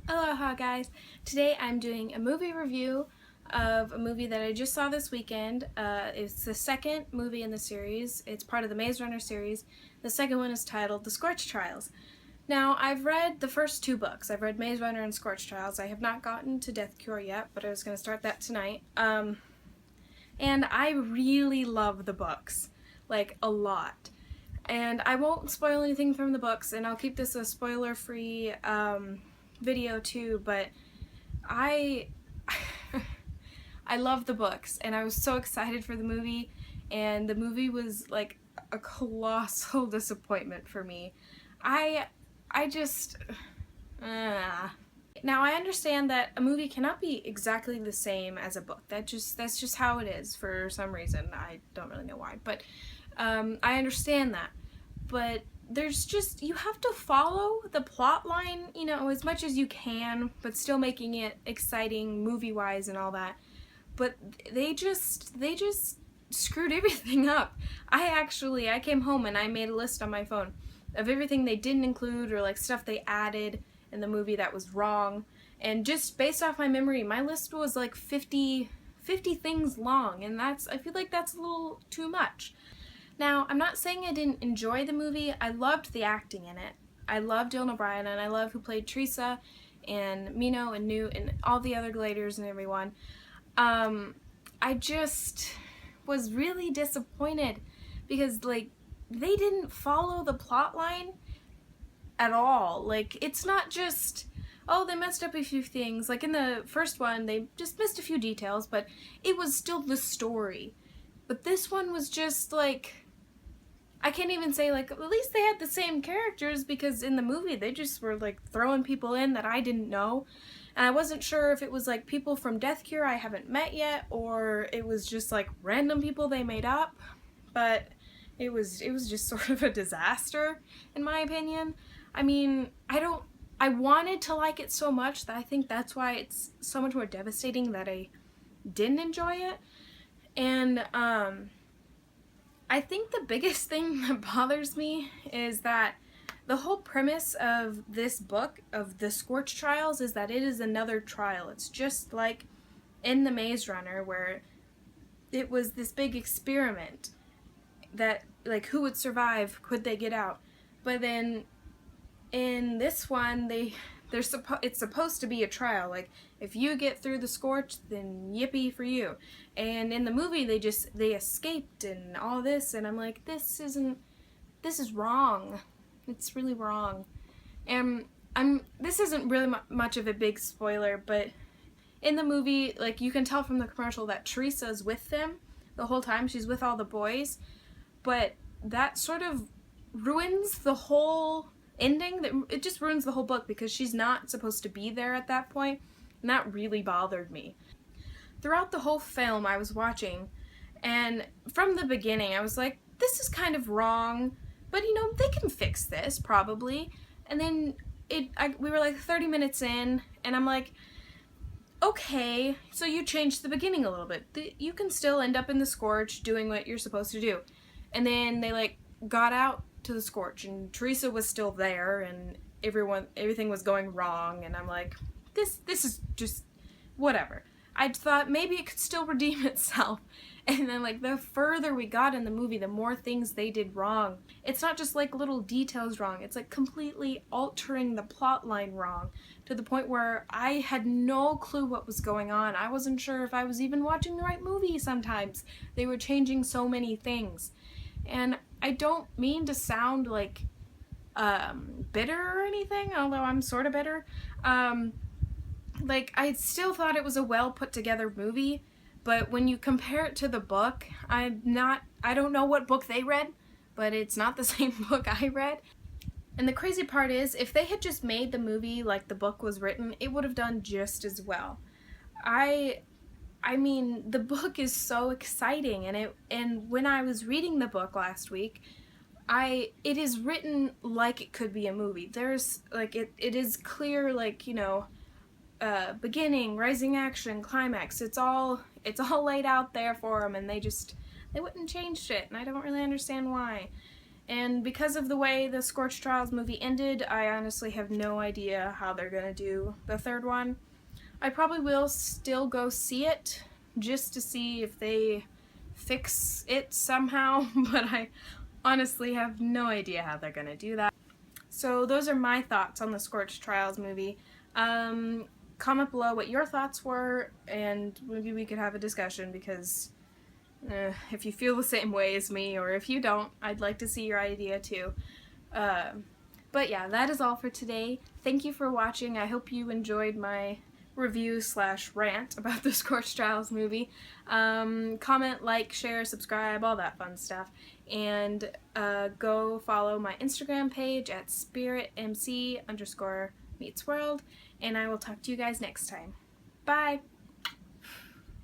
Aloha guys! Today I'm doing a movie review of a movie that I just saw this weekend. It's the second movie in the series. It's part of the Maze Runner series. The second one is titled The Scorch Trials. Now, I've read the first two books. I've read Maze Runner and Scorch Trials. I have not gotten to Death Cure yet, but I was going to start that tonight. And I really love the books, like a lot. And I won't spoil anything from the books, and I'll keep this a spoiler-free video too, but I love the books, and I was so excited for the movie, and the movie was like a colossal disappointment for me. I just Now I understand that a movie cannot be exactly the same as a book. That's just how it is for some reason. I don't really know why, but I understand that. But there's just, you have to follow the plot line, you know, as much as you can, but still making it exciting movie-wise and all that. But they just screwed everything up. I came home and I made a list on my phone of everything they didn't include, or like stuff they added in the movie that was wrong. And just based off my memory, my list was like 50 things long, and I feel like that's a little too much. Now, I'm not saying I didn't enjoy the movie. I loved the acting in it. I loved Dylan O'Brien, and I love who played Teresa and Mino and Newt and all the other Gladers and everyone. I just was really disappointed because, like, they didn't follow the plot line at all. Like, it's not just, oh, they messed up a few things. Like, in the first one, they just missed a few details, but it was still the story. But this one was just, like, I can't even say, like, at least they had the same characters, because in the movie they just were, like, throwing people in that I didn't know. And I wasn't sure if it was, like, people from Death Cure I haven't met yet, or it was just, like, random people they made up. But it was just sort of a disaster, in my opinion. I mean, I wanted to like it so much that I think that's why it's so much more devastating that I didn't enjoy it. And, I think the biggest thing that bothers me is that the whole premise of this book, of the Scorch Trials, is that it is another trial. It's just like in the Maze Runner, where it was this big experiment that, like, who would survive, could they get out? But then in this one, it's supposed to be a trial. Like, if you get through the Scorch, then yippee for you. And in the movie, they escaped and all this, and I'm like, this is wrong. It's really wrong. And this isn't really much of a big spoiler, but in the movie, like, you can tell from the commercial that Teresa's with them the whole time. She's with all the boys, but that sort of ruins the whole ending. It just ruins the whole book, because she's not supposed to be there at that point, and that really bothered me. Throughout the whole film I was watching, and from the beginning I was like, this is kind of wrong, but you know, they can fix this probably. And then we were like 30 minutes in, and I'm like, okay, so you changed the beginning a little bit. You can still end up in the Scorch doing what you're supposed to do. And then they, like, got out to the Scorch, and Teresa was still there, and everything was going wrong, and I'm like, this is just whatever. I thought maybe it could still redeem itself. And then, like, the further we got in the movie, the more things they did wrong. It's not just, like, little details wrong. It's, like, completely altering the plot line wrong, to the point where I had no clue what was going on. I wasn't sure if I was even watching the right movie sometimes. They were changing so many things. And I don't mean to sound, like, bitter or anything, although I'm sort of bitter. Like, I still thought it was a well put together movie, but when you compare it to the book, I don't know what book they read, but it's not the same book I read. And the crazy part is, if they had just made the movie like the book was written, it would have done just as well. I mean, the book is so exciting, and when I was reading the book last week, it is written like it could be a movie. There's, like, it is clear, like, you know, beginning, rising action, climax. It's all laid out there for them, and they wouldn't change it, and I don't really understand why. And because of the way the Scorch Trials movie ended, I honestly have no idea how they're gonna do the third one. I probably will still go see it just to see if they fix it somehow, but I honestly have no idea how they're gonna do that. So those are my thoughts on the Scorch Trials movie. Comment below what your thoughts were, and maybe we could have a discussion, because if you feel the same way as me, or if you don't, I'd like to see your idea too. But yeah, that is all for today. Thank you for watching. I hope you enjoyed my review / rant about the Scorch Trials movie. Comment, like, share, subscribe, all that fun stuff. And go follow my Instagram page at spiritmc_meetsworld. And I will talk to you guys next time. Bye!